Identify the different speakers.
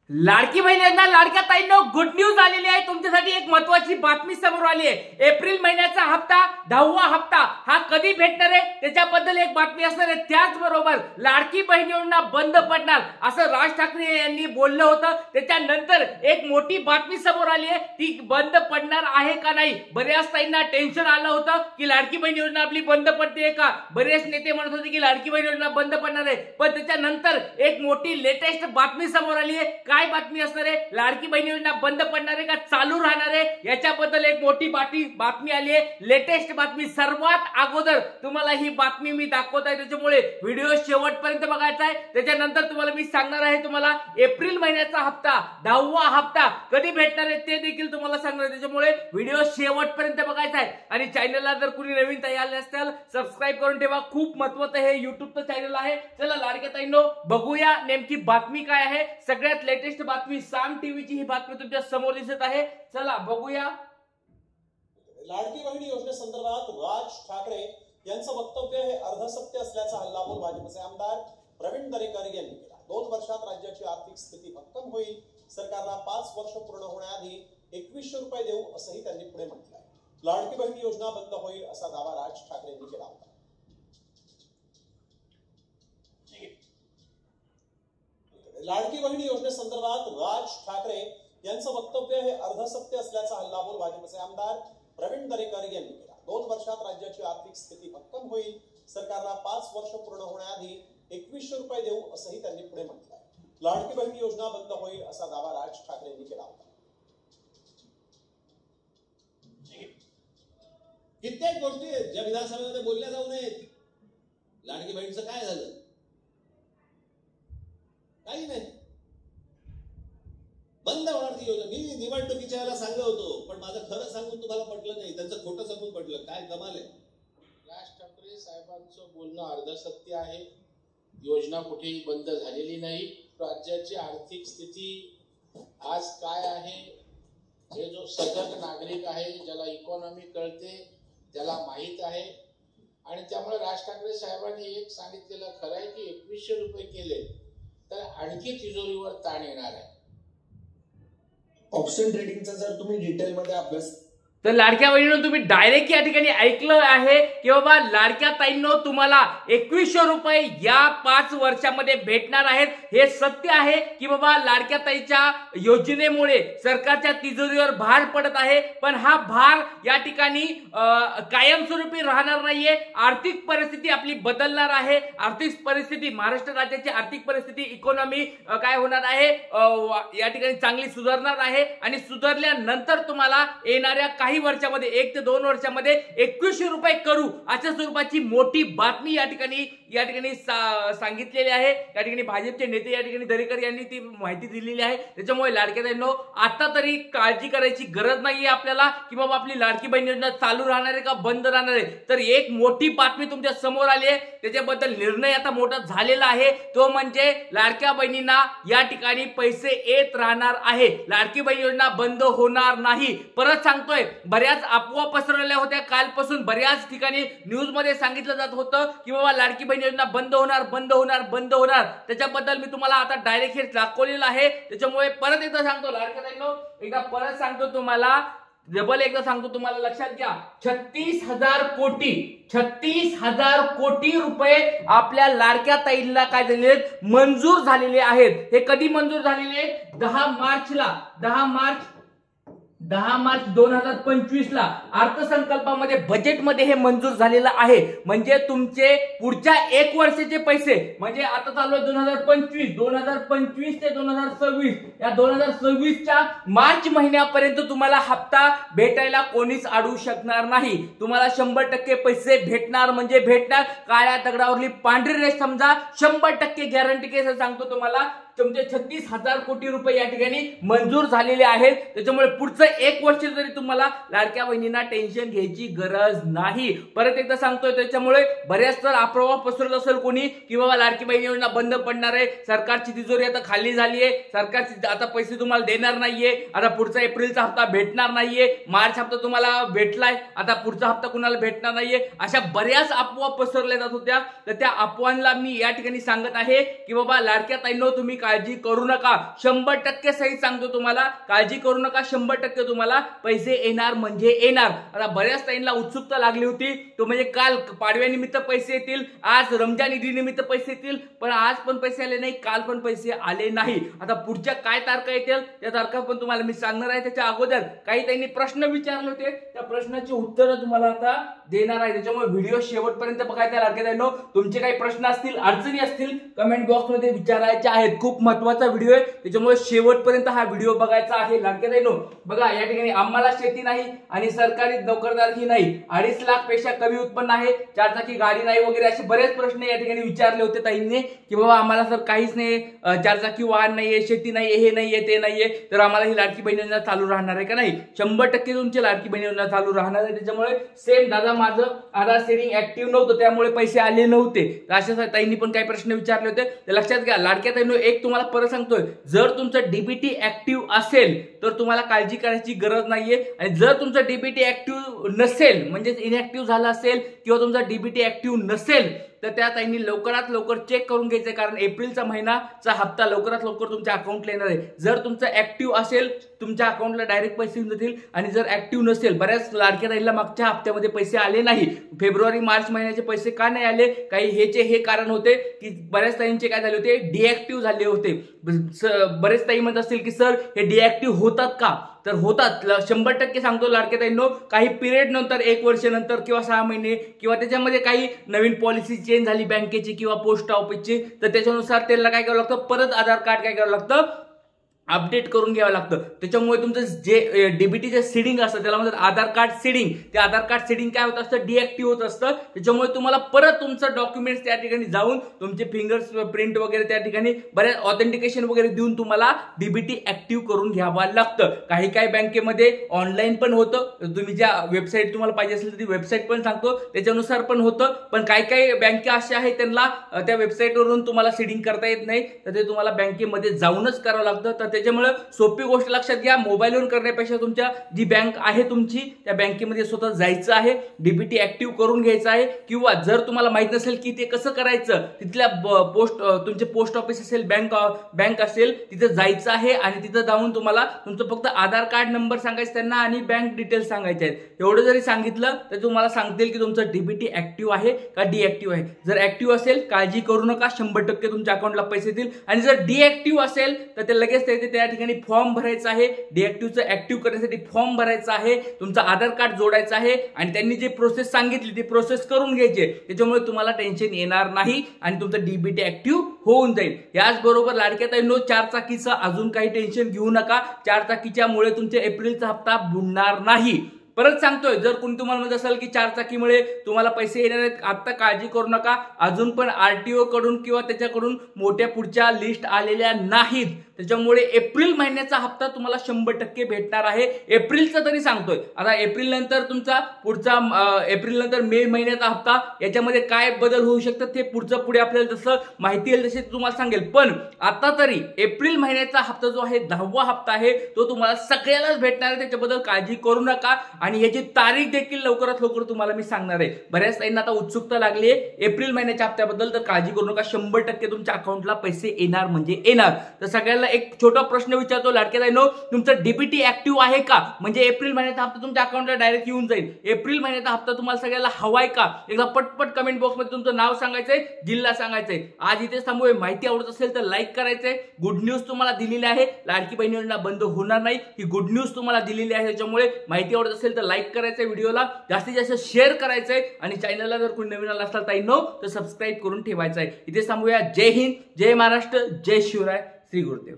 Speaker 1: लाडकी बहीण योजना लाडक्या ताईंनो good news आलेली आहे तुमच्यासाठी। एक महत्त्वाची बातमी समोर आली आहे। एप्रिल महिन्याचा हप्ता 10वा हप्ता हा कधी भेटणार आहे त्याच्याबद्दल एक बातमी असणार आहे। त्याचबरोबर लाडकी बहीण योजना बंद पडणार असं राज ठाकरे यांनी बोललं होतं। त्याच्यानंतर एक मोठी बातमी समोर आली आहे, ती बंद पडणार आहे का नाही। बऱ्याच ताईंना टेन्शन आलं होतं की लाडकी बहीण योजना आपली बंद पडते का। बरेच नेते म्हणत होते की लाडकी बहीण योजना बंद पडणार आहे, पण त्याच्यानंतर एक मोठी लेटेस्ट बातमी समोर आली आहे। काय बातमी असणार आहे, लाडकी बहीण योजना बंद पडणार आहे का चालू राहणार आहे, याच्याबद्दल एक मोठी बातमी आली आहे। लेटेस्ट बातमी सर्वात अगोदर तुम्हाला ही बातमी मी दाखवत आहे, त्याच्यामुळे व्हिडिओ शेवटपर्यंत बघायचा आहे। त्याच्यानंतर तुम्हाला मी सांगणार आहे तुम्हाला एप्रिल महिन्याचा हप्ता 10वा हप्ता कधी भेटणार आहे ते देखील तुम्हाला सांगणार आहे। त्याच्यामुळे व्हिडिओ शेवटपर्यंत बघायचा आहे आणि चॅनलला जर कुणी नवीन ताई आले असतील सबस्क्राइब करून ठेवा। खूप महत्त्वाचं हे युट्यूबचं चॅनल आहे। चला लाडक्या ताईंनो बघूया नेमकी बातमी काय आहे। सगळ्यात लेटेस्ट बातमी साम टीव्हीची ही बातमी तुमच्या समोर दिसत आहे। चला बघूया।
Speaker 2: लाडकी बहीण योजनेसंदर्भात राज ठाकरे यांचं वक्तव्य हे अर्धसत्य असल्याचा हल्लाबोल भाजपचे आमदार प्रवीण दरेकर यांनी केला। 2 वर्षात राज्याची आर्थिक स्थिती भक्कम होईल, सरकारला 5 वर्ष पूर्ण होण्याआधी 2100 रुपये देऊ असंही त्यांनी पुढे म्हटलंय। लाडकी बहीण योजना बंद होईल असा दावा राज ठाकरे यांनी केला होता। लाडकी बहीण योजनेसंदर्भात राज ठाकरे यांचं वक्तव्य हे अर्धसत्य असल्याचा हल्लाबोल भाजपचे आमदार प्रवीण दरेकर यांनी केला। 2 वर्षात राज्याची आर्थिक स्थिती भक्कम होईल, सरकारला 5 वर्ष पूर्ण होण्याआधी 2100 रुपये देऊ असंही त्यांनी पुढे म्हटलंय। लाडकी बहीण योजना बंद होईल असा दावा राज ठाकरे यांनी केला होता।
Speaker 3: कित्येक गोष्टी ज्या विधानसभेमध्ये बोलल्या जाऊ नयेत। लाडकी बहीणचं काय झालं, काही नाही, बंद होणार ती योजना। मी निवडणुकीच्या वेळेला सांगत होतो, पण माझं खरं सांगून तुम्हाला पटलं नाही, त्यांचं खोटं सांगून पटलं। काय कमाल आहे।
Speaker 4: राज ठाकरे साहेबांचं बोलणं अर्धसत्य आहे। योजना कुठेही बंद झालेली नाही। राज्याची आर्थिक स्थिती आज काय आहे हे जो सजग नागरिक आहे, ज्याला इकॉनॉमी कळते, त्याला माहीत आहे। आणि त्यामुळे राज ठाकरे साहेबांनी एक सांगितलेलं खरं आहे की 2100 रुपये केले तर आणखी तिजोरीवर ताण येणार आहे।
Speaker 5: ऑप्शन ट्रेडिंगचा जर तुम्ही डिटेलमध्ये अभ्यास
Speaker 1: तर लाडक्या बहिणींनो तुम्ही डायरेक्ट या ठिकाणी ऐकलं आहे की बाबा लाडक्या ताईंनो तुम्हाला 2100 रुपये या 5 वर्षामध्ये भेटणार आहेत। हे सत्य आहे की बाबा लाडक्या ताईच्या योजनेमुळे सरकारच्या तिजोरीवर भार पडत आहे, पण हा भार या ठिकाणी कायमस्वरूपी राहणार नाहीये। आर्थिक परिस्थिती आपली बदलणार आहे। आर्थिक परिस्थिती, महाराष्ट्र राज्याची आर्थिक परिस्थिती, इकॉनॉमी काय होणार आहे, या ठिकाणी चांगली सुधारणार आहे आणि सुधारल्यानंतर तुम्हाला येणाऱ्या काही वर्षामध्ये 1 ते 2 वर्षामध्ये 2100 रुपये करू अशा स्वरूपाची मोठी बातमी या ठिकाणी सांगितलेली आहे। या ठिकाणी भाजपचे नेते या ठिकाणी दरेकर यांनी ती माहिती दिलेली आहे। त्याच्यामुळे लाडक्या ताईंनो आता तरी काळजी करायची गरज नाहीये आपल्याला की बाबा आपली लाडकी बहीण योजना चालू राहणार आहे का बंद राहणार आहे। तर एक मोठी बातमी तुमच्या समोर आली आहे, त्याच्याबद्दल निर्णय आता मोठा झालेला आहे, तो म्हणजे लाडक्या बहिणींना या ठिकाणी पैसे येत राहणार आहे। लाडकी बहीण योजना बंद होणार नाही। परत सांगतोय, बऱ्याच अफवा पसरवल्या होत्या कालपासून, बऱ्याच ठिकाणी न्यूज मध्ये सांगितलं जात होतं की बाबा लाडकी बहीण योजना बंद होणार। त्याच्याबद्दल मी तुम्हाला आता डायरेक्ट हे दाखवलेलं आहे। त्याच्यामुळे परत एकदा सांगतो लाडक्या ताईंनो, एकदा परत सांगतो तुम्हाला, डबल एकदा सांगतो तुम्हाला, लक्षात घ्या 36,000 कोटी रुपये आपल्या लाडक्या ताईंना काय झालेले मंजूर झालेले आहेत। हे कधी मंजूर झालेले, 10 मार्च 2025 ला अर्थसंकल्पामध्ये बजेटमध्ये हे मंजूर झालेलं आहे। म्हणजे तुमचे पुढच्या 1 वर्षाचे पैसे, म्हणजे आता चालू आहे 2025 ते 2026, या 2026च्या मार्च महिन्यापर्यंत तुम्हाला हप्ता भेटायला कोणीच अडवू शकणार नाही। तुम्हाला 100% पैसे भेटणार म्हणजे भेटणार। काळ्या दगडावरली पांढरी रेष समजा, 100% गॅरंटी केस सांगतो तुम्हाला। तुमचे 36,000 कोटी रुपये या ठिकाणी मंजूर झालेले आहेत। त्याच्यामुळे पुढचं 1 वर्ष जरी तुम्हाला लाडक्या बहिणींना टेन्शन घ्यायची गरज नाही। परत एकदा सांगतोय, त्याच्यामुळे बऱ्याच तर अफवा पसरत असेल कोणी की बाबा लाडकी बहीण योजना बंद पडणार आहे, सरकारची तिजोरी आता खाली झाली आहे, सरकारची आता पैसे तुम्हाला देणार नाहीये, आता पुढचा एप्रिलचा हप्ता भेटणार नाहीये, मार्च हप्ता तुम्हाला भेटलाय, आता पुढचा हप्ता कुणाला भेटणार नाहीये, अशा बऱ्याच अफवा पसरल्या जात होत्या। तर त्या अफवांना मी या ठिकाणी सांगत आहे की बाबा लाडक्या ताईंनो तुम्ही काळजी करू नका, 100% सही सांगतो तुम्हाला, काळजी करू नका, 100% तुम्हाला पैसे येणार म्हणजे येणार. आता बऱ्याच ताईंना उत्सुकता लागली होती, तो म्हणजे काल पाडव्यानिमित्त पैसे येतील, आज रमजान ईदीनिमित्त पैसे येतील, पण आज पण पैसे आले नाही, काल पण पैसे आले नाही. आता पुढच्या काय तारखा येतील त्या तारखा पण तुम्हाला मी सांगणार आहे. त्याच्या अगोदर काही त्यांनी प्रश्न विचारले होते, त्या प्रश्नाची उत्तरं तुम्हाला आता देणार आहे. त्याच्यामुळे व्हिडिओ शेवटपर्यंत बघायचा लागेल. तुमचे काही प्रश्न असतील, अडचणी असतील, कमेंट बॉक्स मध्ये विचारायचे आहेत. खूप महत्त्वाचा व्हिडिओ आहे, त्याच्यामुळे शेवटपर्यंत हा व्हिडिओ बघायचा आहे. लाडक्यानो बघा, या ठिकाणी आम्हाला शेती नाही आणि सरकारी नोकरदारही नाही, 2.5 लाख पेक्षा कमी उत्पन्न आहे, 4 चाकी गाडी नाही वगैरे असे बरेच प्रश्न या ठिकाणी विचारले होते ताईंनी की बाबा आम्हाला सर काहीच नाही, 4 चाकी वाहन नाहीये, शेती नाहीये, हे नाहीये, ते नाहीये, तर आम्हाला ही लाडकी बहीण योजना चालू राहणार आहे का नाही? 100% तुमची लाडकी बहीण योजना चालू राहणार आहे. त्याच्यामुळे सेम दादा माझं आधार सेविंग ऍक्टिव्ह नव्हतं, त्यामुळे पैसे आले नव्हते. अशा ताईंनी पण काही प्रश्न विचारले होते, ते लक्षात घ्या. लाडक्या ताईंनो एक तुम्हाला परत सांगतोय, जर तुमचं डीबीटी ऍक्टिव्ह असेल तर तुम्हाला काळजी करायची गरज नाहीये, आणि जर तुमचं डीबीटी ऍक्टिव्ह नसेल म्हणजे इनऍक्टिव्ह झालं असेल किंवा तुमचा डीबीटी ऍक्टिव्ह नसेल तर त्या ताईंनी लवकरात लवकर चेक करून घ्यायचं, कारण एप्रिलचा महिनाचा हप्ता लवकरात लवकर तुमच्या अकाउंटला येणार आहे. जर तुमचं ऍक्टिव्ह असेल तुमच्या अकाउंटला डायरेक्ट पैसे येऊन जातील, आणि जर ऍक्टिव्ह नसेल, बऱ्याच लाडक्या ताईंना मागच्या हप्त्यामध्ये पैसे आले नाही, फेब्रुवारी मार्च महिन्याचे पैसे का नाही आले, काही हे कारण होते की बऱ्याच ताईंचे काय झाले होते, डिऍक्टिव्ह झाले होते. बरेच ताई म्हणत असतील की सर हे डिऍक्टिव्ह होतात का? तर होतात, 100% सांगतो लाडक्या ताईंनो. काही पिरियड नंतर, 1 वर्ष नंतर किंवा 6 महिने किंवा त्याच्यामध्ये काही नवीन पॉलिसी चेंज झाली बँकेची किंवा पोस्ट ऑफिसची, तर त्याच्यानुसार त्याला काय करावं लागतं, परत आधार कार्ड काय करावं लागतं, अपडेट करून घ्यावं लागतं. त्याच्यामुळे तुमचं जे डीबीटीचे सीडिंग असतं त्याला म्हणतात आधार कार्ड सीडिंग, ते आधार कार्ड सीडिंग काय होत असतं, डिऍक्टिव्ह होत असतं. त्याच्यामुळे तुम्हाला परत तुमचं डॉक्युमेंट्स त्या ठिकाणी जाऊन तुमचे फिंगर प्रिंट वगैरे त्या ठिकाणी बऱ्याच ऑथेंटिकेशन वगैरे देऊन तुम्हाला डीबीटी ऍक्टिव्ह करून घ्यावं लागतं. काही बँकेमध्ये ऑनलाईन पण होतं, तुम्ही ज्या वेबसाईट तुम्हाला पाहिजे असेल तर ती वेबसाईट पण सांगतो त्याच्यानुसार पण होतं, पण काही बँका अशा आहेत त्यांना त्या वेबसाईटवरून तुम्हाला सीडिंग करता येत नाही, तर ते तुम्हाला बँकेमध्ये जाऊनच करावं लागतं. तर त्याच्यामुळे सोपी गोष्ट लक्षात घ्या, मोबाईलवरून करण्यापेक्षा तुमच्या जी बँक आहे तुमची त्या बँकेमध्ये स्वतः जायचं आहे, डीबीटी ऍक्टिव्ह करून घ्यायचं आहे. किंवा जर तुम्हाला माहित नसेल की ते कसं करायचं, तिथल्या तुमचे पोस्ट ऑफिस असेल, बँक असेल, तिथे जायचं आहे आणि तिथं जाऊन तुम्हाला तुमचं फक्त आधार कार्ड नंबर सांगायचं त्यांना आणि बँक डिटेल्स सांगायचे आहेत. एवढं जरी सांगितलं तर तुम्हाला सांगतील की तुमचं डीबीटी ऍक्टिव्ह आहे का डिऍक्टिव्ह आहे. जर ऍक्टिव्ह असेल काळजी करू नका, 100% तुमच्या अकाउंटला पैसे येतील, आणि जर डिऍक्टिव्ह असेल तर ते लगेच त्या ठिकाणी फॉर्म भरायचा आहे, डिऍक्टिव्हचं ऍक्टिव्ह करण्यासाठी फॉर्म भरायचा आहे, तुमचं आधार कार्ड जोडायचं आहे, आणि त्यांनी जे प्रोसेस सांगितली ती प्रोसेस करून घ्यायची. त्याच्यामुळे तुम्हाला टेन्शन येणार नाही आणि तुमचं डीबीटी ऍक्टिव्ह होऊन जाईल. याचबरोबर लाडक्या ताईंनो 4 चाकीचं अजून काही टेन्शन घेऊ नका, 4 चाकीच्यामुळे तुमच्या एप्रिलचा हप्ता बुडणार नाही. परत सांगतोय, जर कोणी तुम्हाला म्हणत असेल की 4 चाकीमुळे तुम्हाला पैसे येणार आहेत, आता काळजी करू नका. अजून पण आरटीओ कडून किंवा त्याच्याकडून मोठ्या पुढच्या लिस्ट आलेल्या नाहीत, त्याच्यामुळे एप्रिल महिन्याचा हप्ता तुम्हाला 100% भेटणार आहे. एप्रिलचा तरी सांगतोय, आता एप्रिल नंतर तुमचा पुढचा एप्रिल नंतर मे महिन्याचा हप्ता, याच्यामध्ये काय बदल होऊ शकतात ते पुढे आपल्याला जसं माहिती येईल तसे तुम्हाला सांगेल. पण आता तरी एप्रिल महिन्याचा हप्ता जो आहे 10वा हप्ता आहे तो तुम्हाला सगळ्यालाच भेटणार आहे, त्याच्याबद्दल काळजी करू नका. आणि याची तारीख देखील लवकरात लवकर तुम्हाला मी सांगणार आहे. बऱ्याच ताईंना आता उत्सुकता लागली आहे एप्रिल महिन्याच्या हप्त्याबद्दल, तर काळजी करू नका, 100% तुमच्या अकाउंटला पैसे येणार म्हणजे येणार. तर सगळ्यांना एक छोटा प्रश्न विचारतो लाडक्या ताईंनो, तुमचं डीबीटी ऍक्टिव्ह आहे का? म्हणजे एप्रिल महिन्याचा हप्ता तुमच्या अकाउंटला डायरेक्ट येऊन जाईल. एप्रिल महिन्याचा हप्ता तुम्हाला सगळ्याला हवाय का? एकदा पटपट कमेंट बॉक्स मध्ये तुमचं नाव सांगायचंय, जिल्हा सांगायचंय. आज इथे थांबूया. माहिती आवडत असेल तर लाईक करायचंय. गुड न्यूज तुम्हाला दिलेली आहे, लाडकी बहीण योजना बंद होणार नाही, ही गुड न्यूज तुम्हाला दिलेली आहे. त्याच्यामुळे माहिती आवडत असेल तर लाईक करायचंय, व्हिडिओला जास्तीत जास्त शेअर करायचंय, आणि चॅनलला जर कोणी नवीन आला असेल ताईंनो तर सबस्क्राईब करून ठेवायचं आहे. इथे थांबूया. जय हिंद, जय महाराष्ट्र, जय शिवराय, श्री गुरुदेव.